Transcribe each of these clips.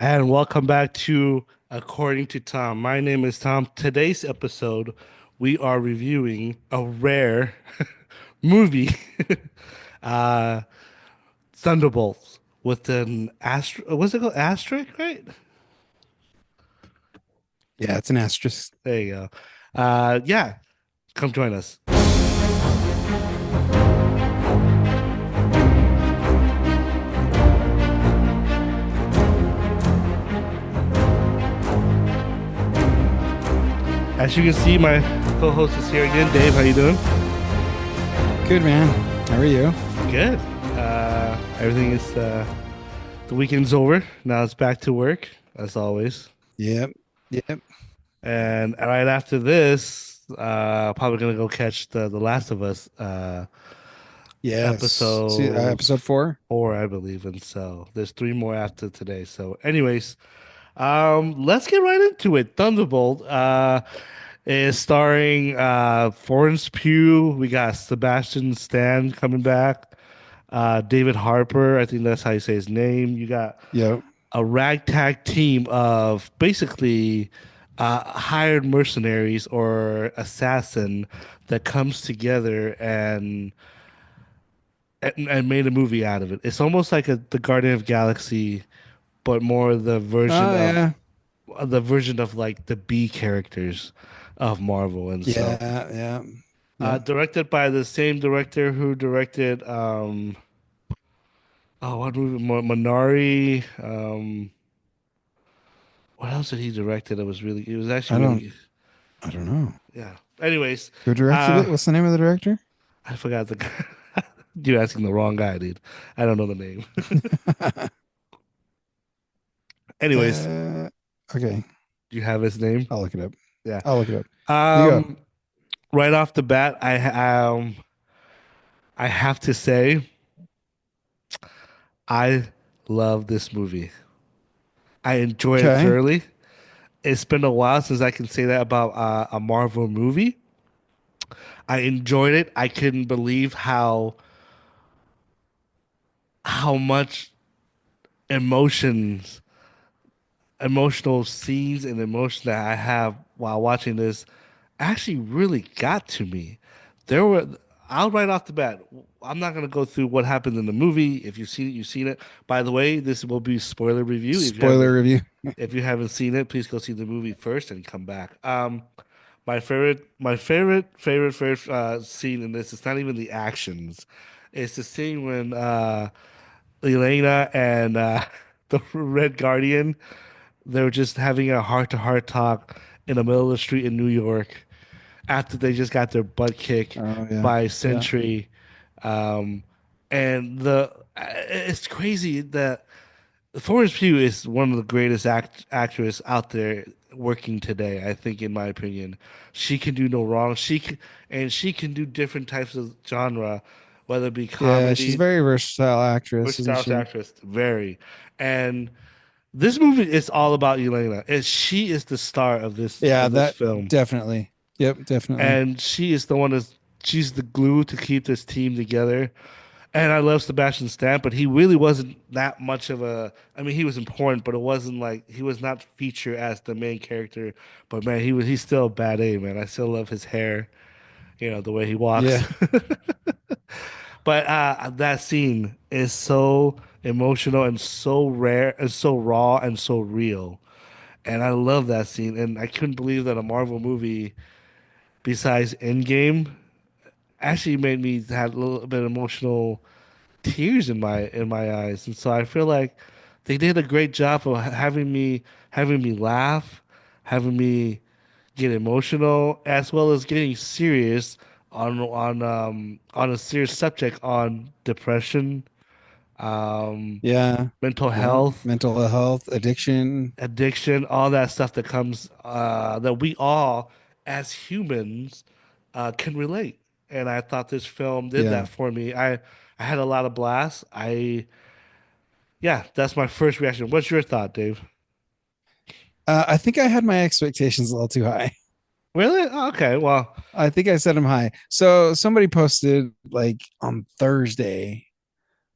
And welcome back to According to Tom. My name is Tom. Today's episode, we are reviewing a rare movie, uh, Thunderbolts, with an what's it called? Asterisk, right? Yeah, it's an asterisk. There you go. Yeah, come join us. As you can see, my co-host is here again. Dave, how you doing? Good man. How are you? Good. Everything is the weekend's over. Now it's back to work, as always. Yep. Yep. And right after this, probably gonna go catch the Last of Us Yes. See, episode episode 4. 4, I believe. And so there's three more after today. So, anyways, let's get right into it. Thunderbolt is starring Florence Pugh. We got Sebastian Stan coming back. David Harper, I think that's how you say his name. You got Yep. a ragtag team of basically hired mercenaries or assassin that comes together and made a movie out of it. It's almost like the Guardian of Galaxy, but more Oh yeah. the version of like the B characters of Marvel. And so, Yeah. Yeah. Yep. directed by the same director who directed oh, what movie? Minari. What else did he directed that was really? It was actually I don't. really. I don't know. Yeah. Anyways, Who directed uh, it? What's the name of the director? I forgot the. You're asking the wrong guy, dude. I don't know the name. Anyways, uh. Okay. do you have his name? I'll look it up. Yeah. I'll look it up. You go. Um, right off the bat, I have to say I love this movie. I enjoy it Okay. thoroughly. It's been a while since I can say that about a Marvel movie. I enjoyed it. I couldn't believe how much emotions emotional scenes and emotion that I have while watching this actually really got to me. There were, I'll right off the bat, I'm not going to go through what happened in the movie. If you've seen it, you've seen it. By the way, this will be spoiler review. Spoiler review. If you haven't seen it, please go see the movie first and come back. My favorite scene in this is not even the actions. It's the scene when Elena and the Red Guardian they were just having a heart-to-heart talk in the middle of the street in New York after they just got their butt kicked Oh yeah. by Yeah. Sentry. Um, and it's crazy that Florence Pugh is one of the greatest actors out there working today, I think, in my opinion. She can do no wrong. She can do different types of genre, whether it be Yeah. She's a comedy, very versatile actress, isn't versatile she? actress, very. And this movie is all about Elena. She is the star Yeah. of this That film, definitely. Yep. Definitely. and she is the one that's she's the glue to keep this team together. And I love Sebastian Stan, but he really wasn't that much of a. I mean, he was important, but it wasn't like he was not featured as the main character. But man, he's still a bad A, man. I still love his hair, the way he walks. Yeah. But that scene is so emotional and so rare and so raw and so real. And I love that scene. And I couldn't believe that a Marvel movie, besides Endgame, actually made me have a little bit emotional tears in my eyes. And so I feel like they did a great job of having me laugh, having me get emotional, as well as getting serious on a serious subject on depression, um, Yeah. mental Yeah. health, Mental health, addiction. addiction, all that stuff that comes that we all as humans can relate. And I thought this film did that Yeah. for me. I had a lot of blast. Yeah, that's my first reaction. What's your thought, Dave? I think I had my expectations a little too high. Really? Oh, okay. Well, I think I set them high. So somebody posted like on Thursday,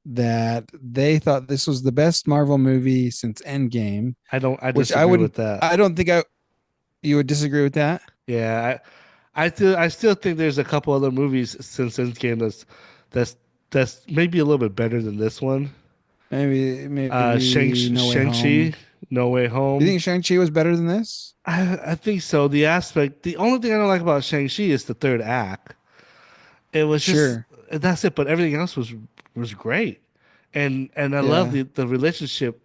that they thought this was the best Marvel movie since Endgame, I which I disagree wouldn't, with that. I don't think you would disagree with that. Yeah, I still think there's a couple other movies since Endgame that's that's maybe a little bit better than this one. Maybe No Way Shang-Chi, Home. No Way You Home. think Shang-Chi was better than this? I think so. The only thing I don't like about Shang-Chi is the third act. It was just Sure. that's it, but everything else was great. And I love Yeah. the relationship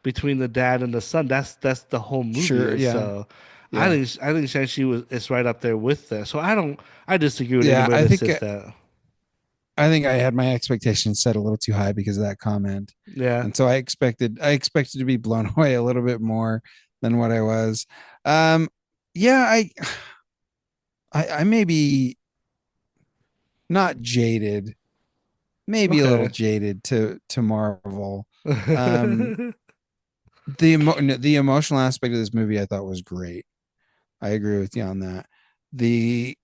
between the dad and the son. That's the whole movie. Sure. And Yeah. so Yeah. I think Shang-Chi was is right up there with that. So I disagree with Yeah. anybody that says that. I think I had my expectations set a little too high because of that comment. Yeah. And so I expected to be blown away a little bit more than what I was. Um yeah, I may be not jaded, maybe a little Okay. jaded to Marvel. Um the emotional aspect of this movie I thought was great. I agree with you on that. The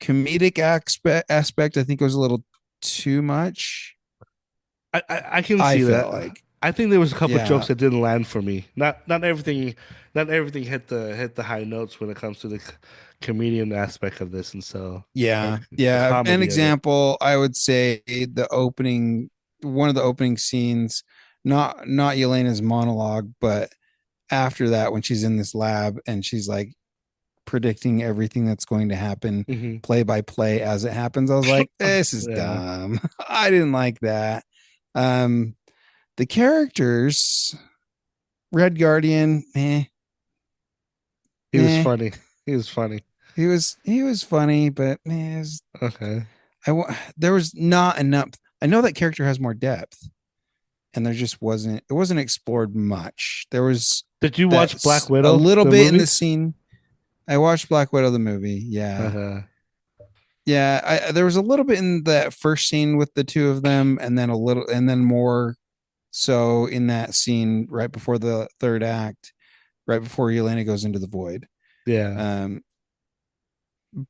comedic aspect I think was a little too much. I can I see felt that. like, I think there was a couple jokes yeah, that didn't land for me. Not everything hit the high notes when it comes to the comedian aspect of this, and so or yeah, the yeah. An comedy of it. example, I would say one of the opening scenes, not Yelena's monologue, but after that, when she's in this lab and she's like predicting everything that's going to happen Hmm. play by play as it happens. I was like, this is Yeah, dumb. I didn't like that. Um, the characters, Red Guardian, he was meh. funny. He was funny. He was funny, but man, Okay. there was not enough. I know that character has more depth, and there just wasn't. It wasn't explored much. There was Did you watch Black that's a Widow, little the bit in movie? the scene. I watched Black Widow the movie. Yeah, Uh-huh. yeah. There was a little bit in that first scene with the two of them, and then a little, and then more so in that scene right before the third act, right before Yelena goes into the void. Yeah. Um,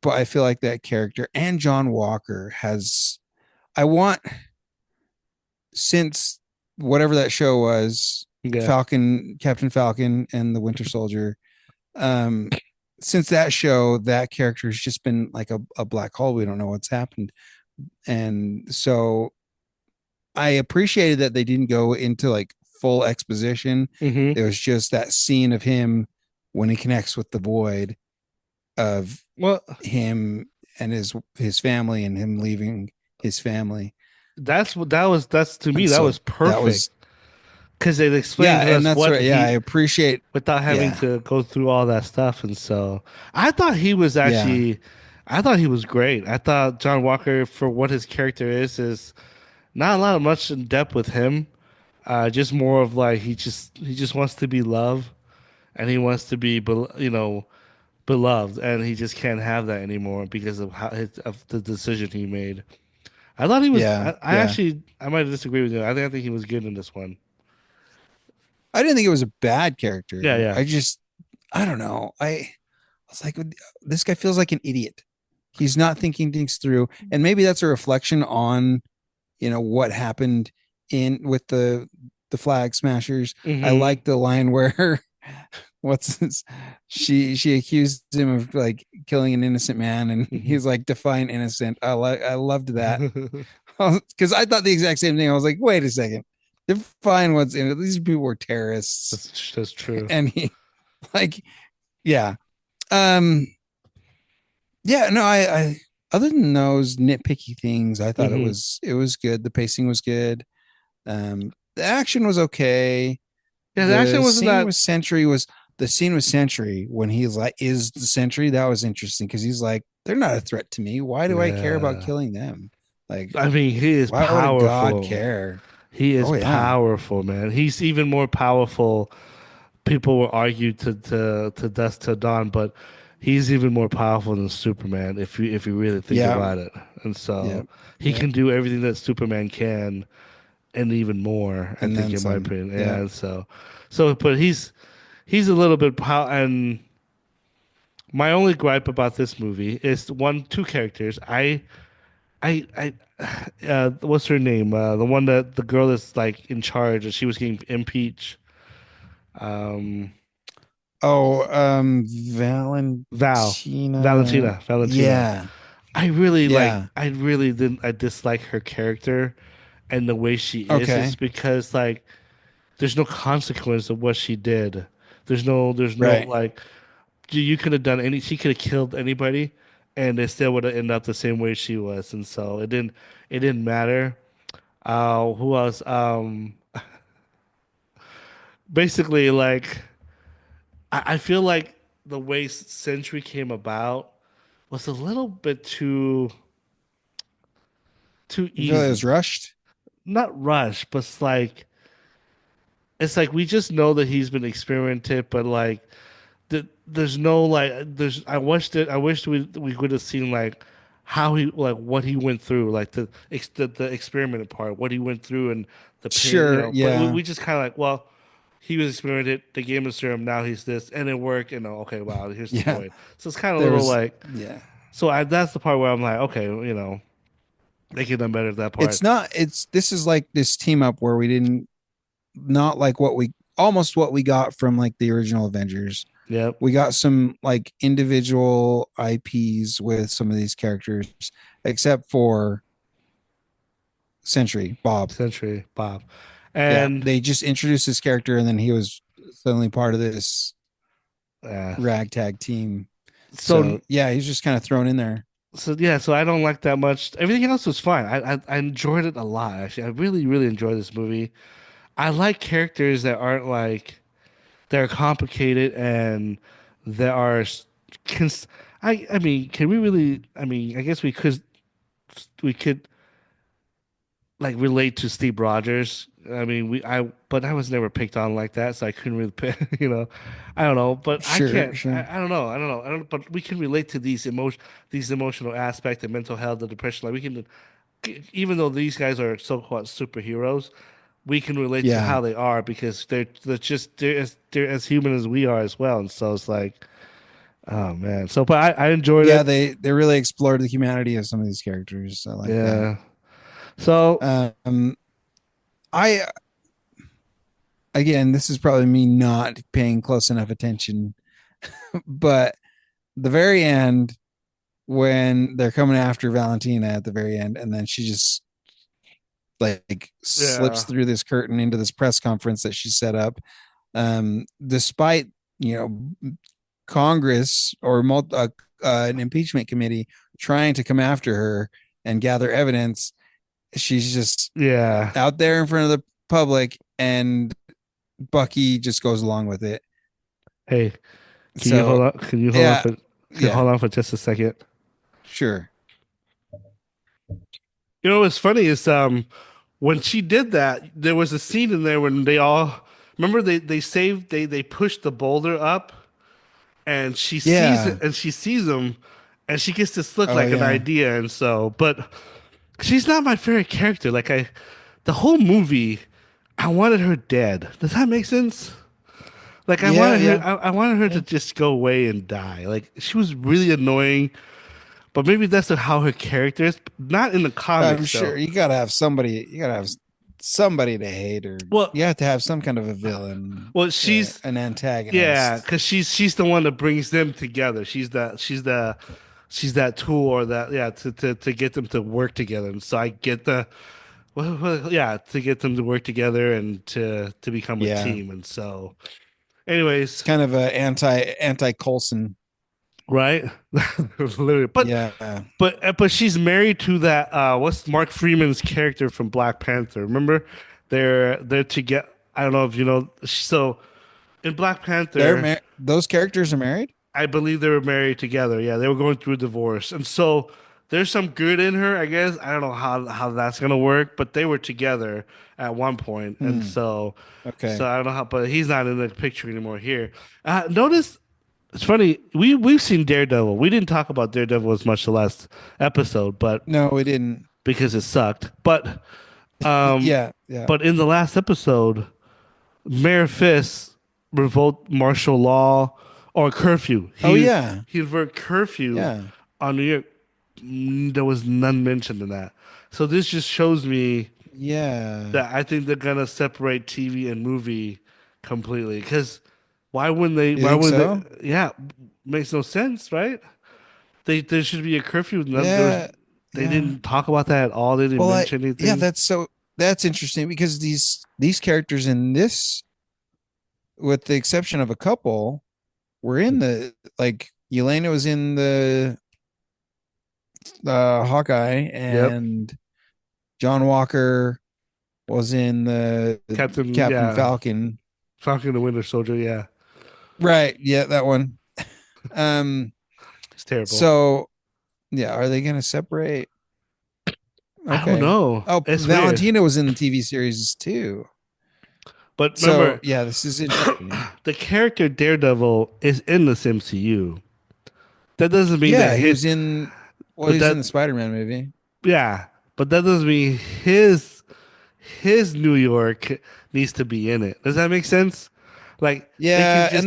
but I feel like that character and John Walker has. I want since whatever that show was, Yeah. Falcon, Captain Falcon, and the Winter Soldier. Um, since that show, that character has just been like a black hole. We don't know what's happened, and so I appreciated that they didn't go into like full exposition. Hmm. It was just that scene of him when he connects with the void of Well, him and his family and him leaving his family. that's to me And that so was that was, perfect because it explained yeah, to and us that's what right. Yeah, I he appreciate, without having yeah, to go through all that stuff. And so I thought he was yeah, actually, I thought he was great. I thought John Walker, for what his character is not a lot of much in depth with him. Just more of like he just wants to be loved and he wants to be, beloved, and he just can't have that anymore because of of the decision he made. I thought he was. yeah, I yeah. actually I might disagree with you. I think he was good in this one. I didn't think it was a bad Yeah, character. yeah. I don't know. I was like, this guy feels like an idiot. He's not thinking things through, and maybe that's a reflection on what happened in with the flag smashers. I Hmm. like the line where what's this? She accused him of like killing an innocent man, and Hmm. he's like, define innocent. I loved that because I thought the exact same thing. I was like, wait a second, define what's in it. These people were terrorists, That's true. and he like, yeah, um, yeah. No, I other than those nitpicky things, I thought Hmm. it was good. The pacing was good. The action was okay. Yeah, the action The wasn't scene that. with Sentry was the scene with Sentry when he's like, is the Sentry? That was interesting because he's like, they're not a threat to me. Why do I care about Yeah. killing them? Like, I mean, he is why would a god powerful. care? He is Oh yeah. powerful, man. He's even more powerful. People will argue to dusk to dawn, but he's even more powerful than Superman if you really think Yeah. about it. And Yeah. so he Yeah. can do everything that Superman can and even more, I And think, then in my some. opinion. Yeah, Yeah. and but he's a little bit and my only gripe about this movie is two characters. I what's her name? The one that the girl that's like in charge and she was getting impeached. Um, Oh, Val, Valentina. Valentina. Yeah. I really like. Yeah. I really didn't. I dislike her character and the way she is Okay. because like there's no consequence of what she did. There's no Right. like you could have done any. She could have killed anybody, and they still would have ended up the same way she was. And so it didn't matter. Who else? Basically, like I feel like the way Century came about was a little bit too You feel like it was easy. rushed? Not rush, but it's like we just know that he's been experimented, but like there's no like there's I wished we could have seen like how he like what he went through like the experimented part what he went through and the pain Sure. but Yeah. we just kind of like well he was experimented they gave him the serum now he's this and it worked and okay wow here's the Yeah. void so it's kind of a There little was, like yeah. that's the part where I'm like okay they could have done better at that part This is like this team up where we didn't, not like almost what we got from like the original Avengers. yep We got some like individual IPs with some of these characters, except for Sentry, Bob. Century Bob Yeah. and They just introduced this character and then he was suddenly part of this uh, ragtag team. so So yeah, he's just kind of thrown in there. So yeah, so I don't like that much. Everything else was fine. I enjoyed it a lot actually. I really really enjoyed this movie. I like characters that aren't like they're complicated and that are cons I mean, can we really I mean, I guess we could like relate to Steve Rogers. I mean, but I was never picked on like that, so I couldn't really pick, I don't know, but I Sure, can't. sure. I don't know. I don't know. I don't. But we can relate to these emotional aspects, the mental health, the depression. Like we can, even though these guys are so-called superheroes, we can relate to Yeah. how they are because they're as human as we are as well. And so it's like, oh man. So, but I enjoyed Yeah, it. they really explored the humanity of some of these characters. I like that. Yeah. So Um I again, this is probably me not paying close enough attention, but the very end when they're coming after Valentina at the very end, and then she just like slips yeah, through this curtain into this press conference that she set up. Despite you know Congress or an impeachment committee trying to come after her and gather evidence, she's just yeah. out there in front of the public, and Bucky just goes along with it. Hey, can you hold So on? Can you hold on yeah, for? Can you yeah, hold on for just a second? sure, You know what's funny is when she did that, there was a scene in there when they all remember they pushed the boulder up and yeah. she sees him and she gets this look Oh like an yeah, idea and so but she's not my favorite character. Like I the whole movie, I wanted her dead. Does that make sense? Like yeah, yeah, I wanted her to yeah. just go away and die. Like she was really annoying. But maybe that's how her character is. Not in the I'm comics, sure though. you gotta have somebody. You gotta have somebody to hate, or Well, you have to have some kind of a villain, well, she's an yeah, antagonist. because she's the one that brings them together. She's that tool or that yeah to get them to work together. And so I get yeah to get them to work together and to become a Yeah, team. And so, it's anyways, kind of a anti Colson. right? Literally, Yeah, but she's married to that what's Mark Freeman's character from Black Panther. Remember? They're together. I don't know if you know. So in Black Panther, those characters are married. I believe they were married together. Yeah, they were going through a divorce. And so there's some good in her, I guess. I don't know how that's gonna work, but they were together at one point. And Hmm. so Okay. I don't know how but he's not in the picture anymore here. Notice it's funny, we've seen Daredevil. We didn't talk about Daredevil as much the last episode, but No, we didn't. because it sucked. Um Yeah, yeah. but in the last episode, Mayor Fisk revoked martial law or curfew. Oh yeah, He revoked curfew yeah. on New York. There was none mentioned in that. So this just shows me Yeah. that I think they're gonna separate TV and movie completely. Because why wouldn't they? You Why think would they? so? Yeah, makes no sense, right? There should be a curfew. None, there was. Yeah. They Yeah. didn't talk about that at all. They didn't Well, mention yeah, anything. that's interesting because these characters in this, with the exception of a couple, were in the like Yelena was in the Hawkeye, Yep. and John Walker was in the Captain, Captain yeah, Falcon. Falcon the Winter Soldier. Yeah, Right. Yeah, that one. Um, it's terrible. so yeah, are they gonna separate? I don't Okay. know. Oh, It's weird. Valentina was in the TV series too. But So remember, yeah, this is interesting. the character Daredevil is in this MCU. That doesn't mean Yeah, that he hit, was in well, but he was in that the Spider-Man movie. yeah, but that doesn't mean his New York needs to be in it. Does that make sense? Like they can Yeah, just take.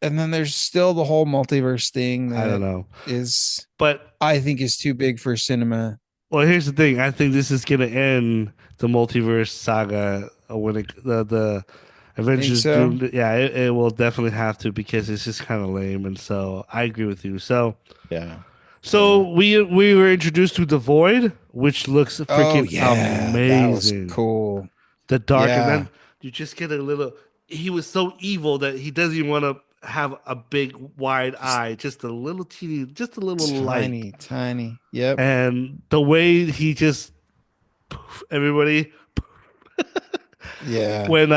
and then there's still the whole multiverse thing I don't that know, is but I think is too big for cinema. well, here's the thing. I think this is gonna end the multiverse saga when the Think Avengers so? Doom. Yeah, it will definitely have to because it's just kind of lame. And so I agree with you. So Yeah. Yeah. so we were introduced to the Void, which looks Oh freaking yeah, that was amazing. cool. The dark, and Yeah. then you just get a little. He was so evil that he doesn't even want to have a big wide Just eye, just a little teeny, just a little light. tiny, tiny. Yep. And the way he just everybody Yeah. when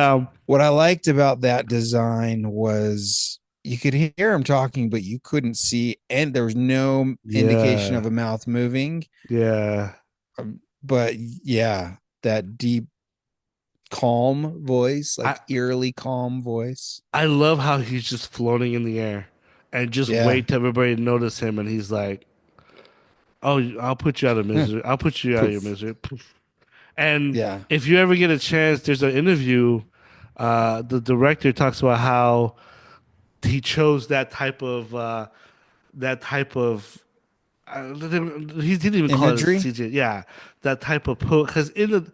What I liked about that design was you could hear him talking, but you couldn't see, and there was no indication of yeah, a mouth moving. yeah. But yeah, that deep, calm voice, I like eerily calm voice. I love how he's just floating in the air and just Yeah. wait till everybody to notice him, and he's like, "Oh, I'll put you out of misery. I'll put you out of your Poof. misery." And Yeah. if you ever get a chance, there's an interview. The director talks about how he chose that type of. He didn't even call it a Imagery. CJ. Yeah, that type of because in the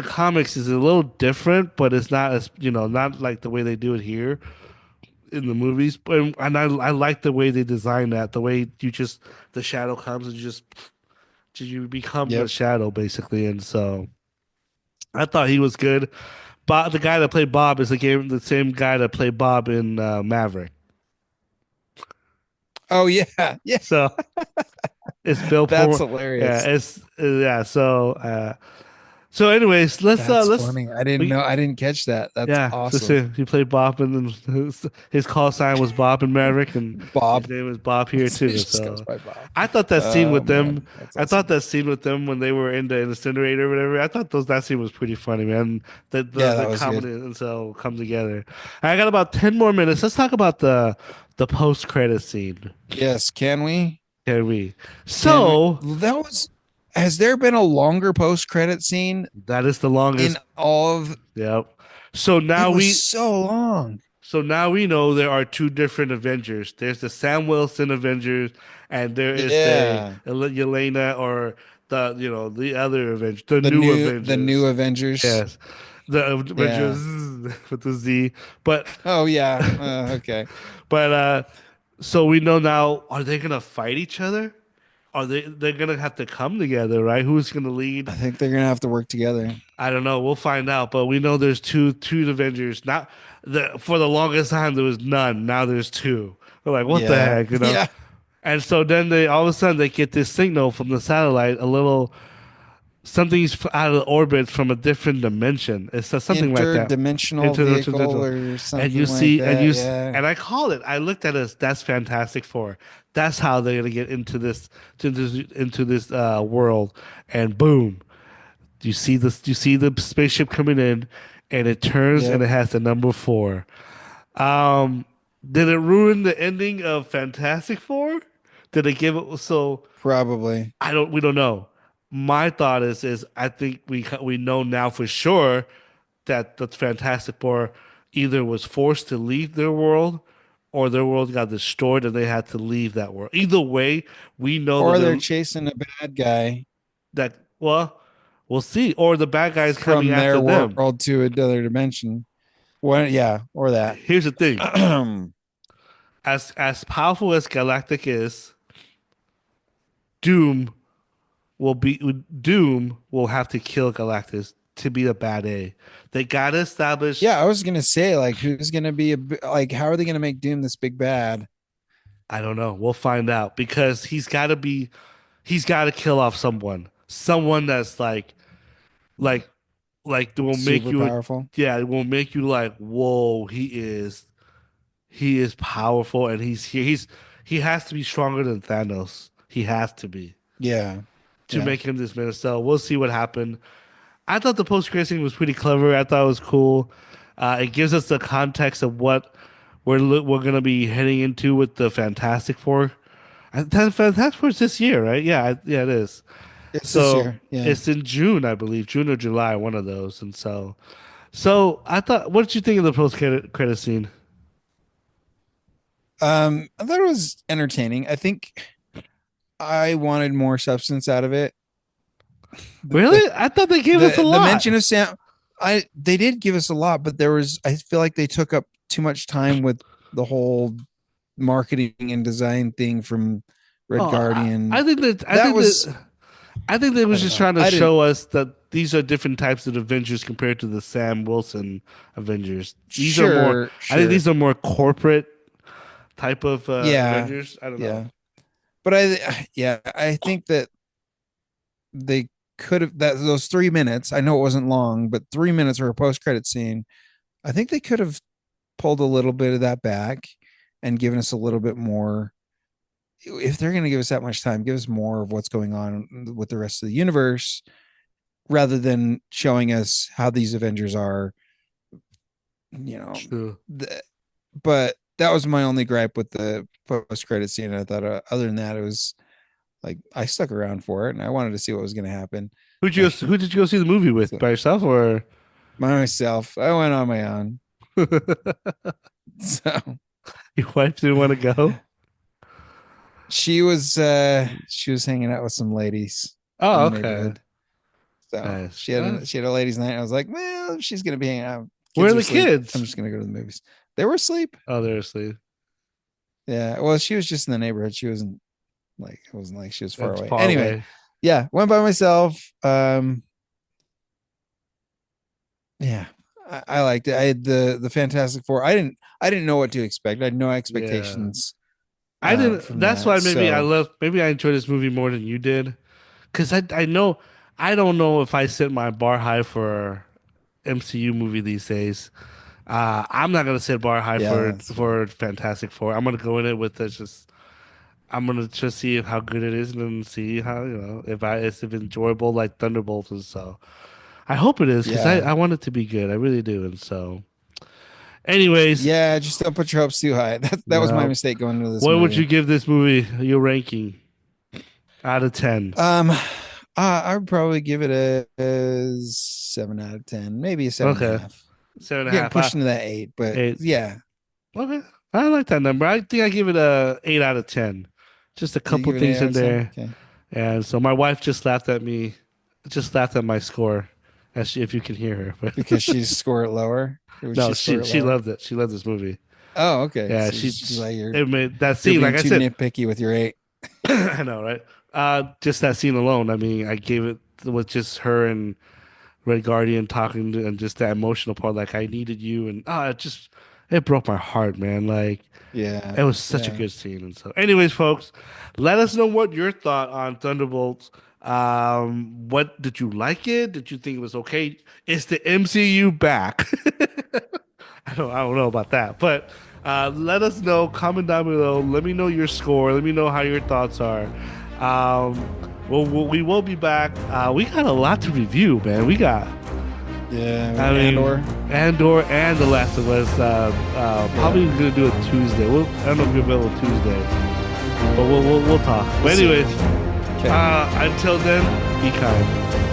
comics is a little different, but it's not as not like the way they do it here in the movies. But and I like the way they design that. The way you just the shadow comes and you become the Yep. shadow basically, and so I thought he was good. Bob, the guy that played Bob is the same guy that played Bob in Maverick. Oh yeah. Yeah. So it's Bill That's Pullman. Yeah, hilarious. it's yeah. So anyways, That's let's funny. I didn't we know. I didn't catch that. That's yeah. So awesome. see, he played Bob, and then his call sign was Bob in Maverick, and his Bob. name is Bob here It too. just goes So by Bob. I thought that scene Oh with them. man, that's I thought awesome. that scene with them when they were in the incinerator or whatever. I thought that scene was pretty funny, man. Yeah, The that was comedy good. and so come together. I got about 10 more minutes. Let's talk about the post credit scene. Yes, can we? Can we? Can we? So That was. Has there been a longer post credit scene that is the in longest. all of? Yep. So It now was we so long. So now we know there are two different Avengers. There's the Sam Wilson Avengers, and there is the Yeah, Yelena or the other Avengers, the new the new Avengers. Avengers. Yes, the Avengers Yeah. with the Z. But Oh yeah. Okay. but so we know now. Are they gonna fight each other? They're gonna have to come together, right? Who's gonna lead? I think they're gonna have to work together. I don't know. We'll find out. But we know there's two Avengers. Not for the longest time there was none. Now there's two. We're like, what the Yeah. heck? Yeah. And so then they all of a sudden they get this signal from the satellite, a little something's out of orbit from a different dimension. It says something like that. Interdimensional vehicle Interdimensional. or And you something like see, that. Yeah. and I call it. I looked at it as that's Fantastic Four. That's how they're gonna get into this world. And boom, you see this. You see the spaceship coming in, and it turns and Yep. it has the number four. Um, did it ruin the ending of Fantastic Four? Did it give it so? Probably. We don't know. My thought is I think we know now for sure that the Fantastic Four either was forced to leave their world or their world got destroyed and they had to leave that world. Either way, we know that Or they're chasing a bad guy well, we'll see. Or the bad guys coming from after their them. world to another dimension. What? Yeah, or that. Here's the thing: as powerful as Galactic is, Doom Doom will have to kill Galactus to be the bad A. They gotta establish. Yeah, I was gonna say, like, who's gonna be like, how are they gonna make Doom this big bad? I don't know. We'll find out because he's got to kill off someone that's like like will make Super you powerful. yeah, it will make you like, whoa, he is powerful and he has to be stronger than Thanos. He has to be Yeah, to yeah. make him this minister. We'll see what happened. I thought the post credit scene was pretty clever. I thought it was cool. It gives us the context of what we're gonna be heading into with the Fantastic Four. Fantastic Four's this year, right? Yeah, yeah, it is. It's this So year. Yeah. it's in June, I believe, June or July, one of those. And so I thought, what did you think of the post credit scene? I thought it was entertaining. I think I wanted more substance out of it. The Really? I thought they gave us a the mention lot. of Sam, I they did give us a lot, but there was, I feel like they took up too much time with the whole marketing and design thing from Oh, Red I Guardian. think that I That think was, that I think they I was don't just know. trying to I didn't. show us that these are different types of Avengers compared to the Sam Wilson Avengers. These are more. Sure, I think sure. these are more corporate type of Yeah, Avengers. I don't know. yeah. But yeah, I think that they could have, that those 3 minutes. I know it wasn't long, but 3 minutes for a post credit scene. I think they could have pulled a little bit of that back and given us a little bit more. If they're going to give us that much time, give us more of what's going on with the rest of the universe rather than showing us how these Avengers are, you know. True. The, but that was my only gripe with the post credit scene. I thought, other than that, it was like I stuck around for it and I wanted to see what was going to happen. Like, Who did you go see the movie with? so, By yourself or? myself, I went on my own. So Your wife didn't want to go? she was hanging out with some ladies in Oh, the okay. neighborhood. So Nice. she had a ladies' night. I was like, well, she's gonna be hanging out. Where Kids are are the asleep. I'm kids? just gonna go to the movies. They were asleep. Oh, they're asleep. Yeah. Well, she was just in the neighborhood. She wasn't like, it wasn't like she was far That's away. far Anyway, away. yeah, went by myself. Yeah, I liked it. I had the Fantastic Four. I didn't know what to expect. I had no Yeah. expectations I didn't. from That's that. why So maybe I enjoyed this movie more than you did. Because I know, I don't know if I set my bar high for MCU movie these days. I'm not gonna set bar high yeah, that's fair. for Fantastic Four. I'm gonna go in it with just I'm gonna just see how good it is and then see how if it's if enjoyable like Thunderbolts is. So I hope it is because Yeah. I want it to be good. I really do. And so, anyways, Yeah, just don't put your hopes too high. That was my no. mistake going into this What would you movie. give this movie your ranking out of 10? I would probably give it a 7 out of 10, maybe a seven and a Okay, half. seven and a Getting half. pushed into that eight, but Eight. yeah, Okay, I like that number. I think I give it a 8 out of 10. Just a you couple give it an eight things out in of ten. there, Okay, and so my wife just laughed at me, just laughed at my score, if you can hear her. But because she scored it lower. Or would no, she score it she lower? loved it. She loved this movie. Oh, okay. Yeah, So she's like, it made that you're scene. being Like I too said, nitpicky with your eight. I know, right? Just that scene alone. I mean, I gave it with just her and Red Guardian talking and just that emotional part. Like I needed you, and it broke my heart, man. Like Yeah, it was such a yeah, good scene. And so, anyways, folks, let us know what your thought on Thunderbolts. What did you like it? Did you think it was okay? Is the MCU back? I don't know about that, but let us know. Comment down below. Let me know your score. Let me know how your thoughts are. Um, we will be back. We got a lot to review, man. yeah. I mean, Andor. Andor and The Last of Us. Yeah. Probably gonna do it Tuesday. I don't know if you're available Tuesday, but we'll talk. We'll But see. anyways, Okay. until then, be kind.